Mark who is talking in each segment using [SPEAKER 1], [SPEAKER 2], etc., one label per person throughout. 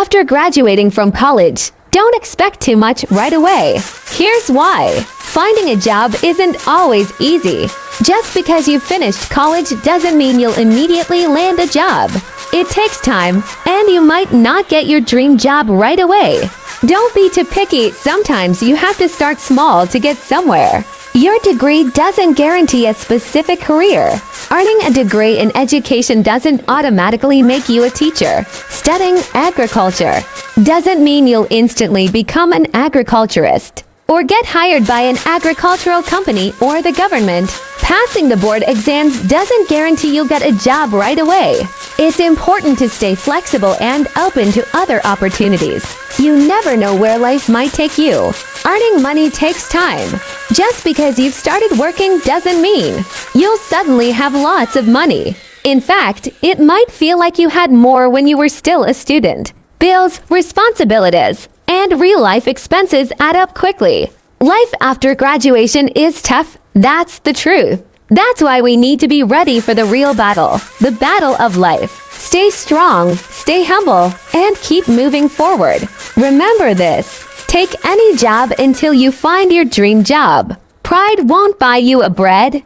[SPEAKER 1] After graduating from college, don't expect too much right away. Here's why. Finding a job isn't always easy. Just because you finished college doesn't mean you'll immediately land a job. It takes time, and you might not get your dream job right away. Don't be too picky. Sometimes you have to start small to get somewhere. Your degree doesn't guarantee a specific career. Earning a degree in education doesn't automatically make you a teacher. Studying agriculture doesn't mean you'll instantly become an agriculturist or get hired by an agricultural company or the government. Passing the board exams doesn't guarantee you'll get a job right away. It's important to stay flexible and open to other opportunities. You never know where life might take you. Earning money takes time. Just because you've started working doesn't mean you'll suddenly have lots of money. In fact, it might feel like you had more when you were still a student. Bills, responsibilities, and real-life expenses add up quickly. Life after graduation is tough. That's the truth. That's why we need to be ready for the real battle, the battle of life. Stay strong, stay humble, and keep moving forward. Remember this. Take any job until you find your dream job. Pride won't buy you a bread.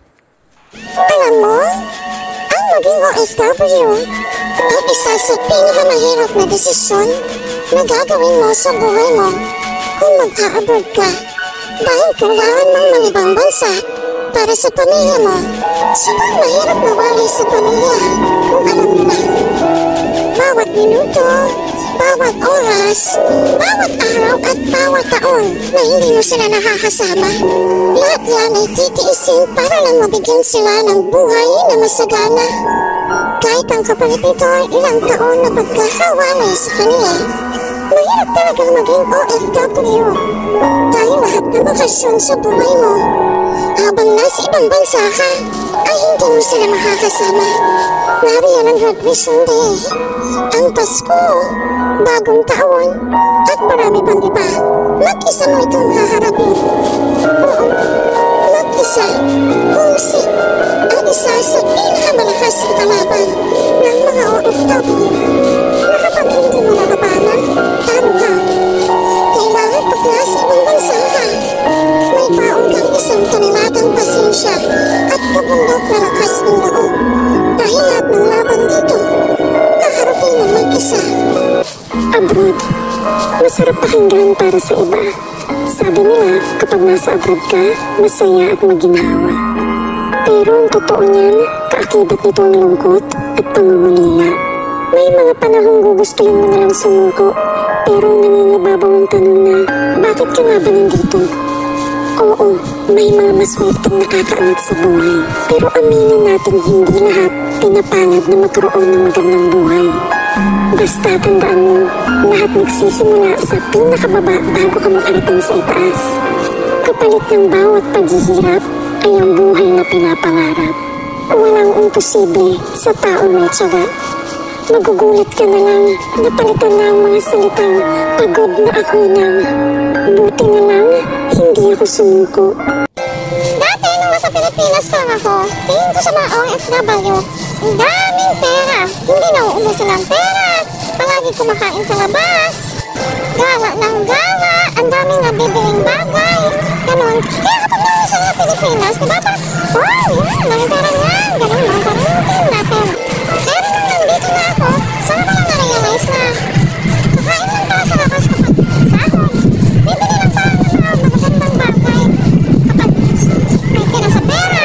[SPEAKER 2] Alam mo, ang maging OFW ay isa sa pinakamahirap na desisyon na gagawin mo sa buhay mo kung mag-a-abroad ka. Dahil kailangan mong malibang bansa para sa pamilya mo. Siguro mahirap mawali sa pamilya kung alam mo na. Bawat minuto, bawat oras, bawat araw at bawat taon na hindi mo sila nakakasama. Lahat yan ay titiisin para lang mabigyan sila ng buhay na masagana. Kahit ang kapalit nito ay ilang taon na pagkakawalay sa kanila. Mahirap talagang maging OFW dahil lahat ng bakasyon sa buhay mo habang nasa ibang bansa ka ay hindi mo sila makakasama. Nariyan ang graduation day, ang Pasko, bagong taon, at marami pang iba. Mag-isa mo itong haharapin. Oo, mag-isa. Homesick ang isa sa pinakamalakas na kalaban ng mga OFW. Kapag hindi mo nakapanan, taro ka. Kailangan pag nasa ibang bansa ka, may paong kang isang kanilatang pasensya at kabundok na lakas ng loob. Dahil lahat ng laban dito, kaharapin ng mag-isa. Abroad, masarap pakinggan para sa iba. Sabi nila, kapag nasa abroad ka, masaya at maginhawa. Pero ang totoo niyan, kaakibat nito ang lungkot at pangungulila. May mga panahong gugustuhin mo na lang sumuko, pero nangingibabaw ang tanong na, bakit ka nga ba nandito? Oo, may mga maswerteng nakakaangat sa buhay, pero aminin natin hindi lahat pinapalad na magkaroon ng magandang buhay. Basta tandaan mo, lahat nagsisimula sa pinakababa bago ka makarating sa itaas. Kapalit ng bawat paghihirap ay ang buhay na pinapangarap. Walang imposible sa taong may tiyaga. Magugulat ka na lang, napalitan na ang mga salitang pagod na ako nang. Buti na lang, hindi ako sumuko. Dati nung nasa Pilipinas lang ako, tingin ko sa mga OFW, ang daming pera, hindi nauubusan ng pera, palagi kumakain sa labas, gawa ng gawa, ang daming nabibiling bagay, ganon. Kaya kapag nasa sa Pilipinas, diba parang, wow, yan, mga pera yan, ganon, mga parintin na pera. Pero nung nandito na ako, saan ko lang na-realize na kakain lang pala sa labas kapag sahod. Bibili lang pala ng mga magagandang bagay kapag may tira sa pera.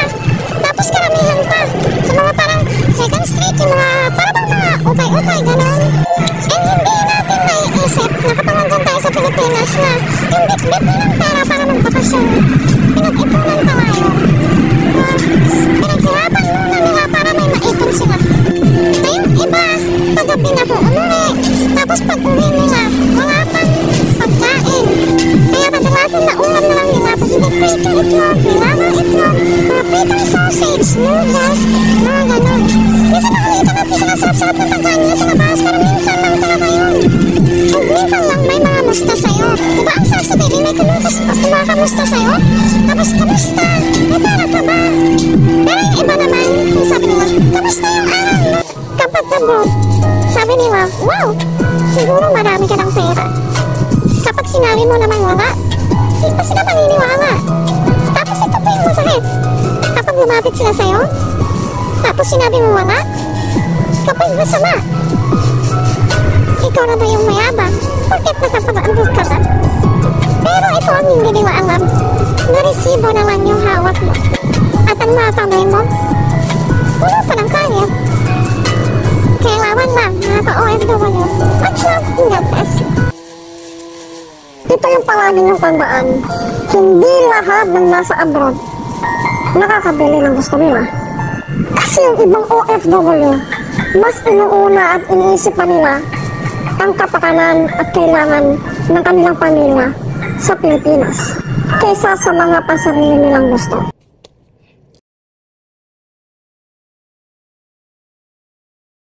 [SPEAKER 2] Tapos karamihan pa sa mga parang second street, yung mga parang mga ukay-ukay, gano'n. And hindi natin naiisip na kapag nandun tayo sa Pilipinas na yung bit-bit nilang pera para magbakasyon, pinag-ipunan pa tayo. Pinaghirapan muna nila para may maipon sila. Na yung iba, paggabi na po umuwi, tapos pag-uwi nila, wala pang pagkain. Kaya kadalasan na ulam na lang nila pag hindi prito itlog, nilamang itlog, mga pritong sausage, noodles, mga ganon. Minsan nakakita na po sila sarap-sarap ng pagkain nila sa labas, pero minsan lang talaga yun. Kung minsan lang may mga musta sa'yo. Diba ang sarap sa TV, may kumakamusta sa'yo? Tapos kamusta? May pera ka ba? Pero yung iba naman, sabi nila, kamusta yung araw mo? Kapag abroad, sabi nila, wow, siguro marami marami ka ng pera. Kapag sinabi mo naman wala, di pa sila maniniwala. Tapos ito pa yung masakit. Kapag lumapit sila sa'yo, tapos sinabi mo wala, kapag masama. Ikaw na ba yung mayabang? Bakit nakapag-andog ka ba? Pero ito ang hindi nila alam. Naresibo na lang yung hawak mo. At ang mga kamay mo, wala pa ng kaya. Kailangan lang mga ka-OFW mag-self in the test. Ito yung palaging yung tandaan. Hindi lahat ng nasa abroad nakakabili ng gusto nila. Kasi yung ibang OFW, mas inuuna at iniisip pa nila ang kapakanan at kailangan ng kanilang pamilya sa Pilipinas kaysa sa mga pasarili nilang gusto.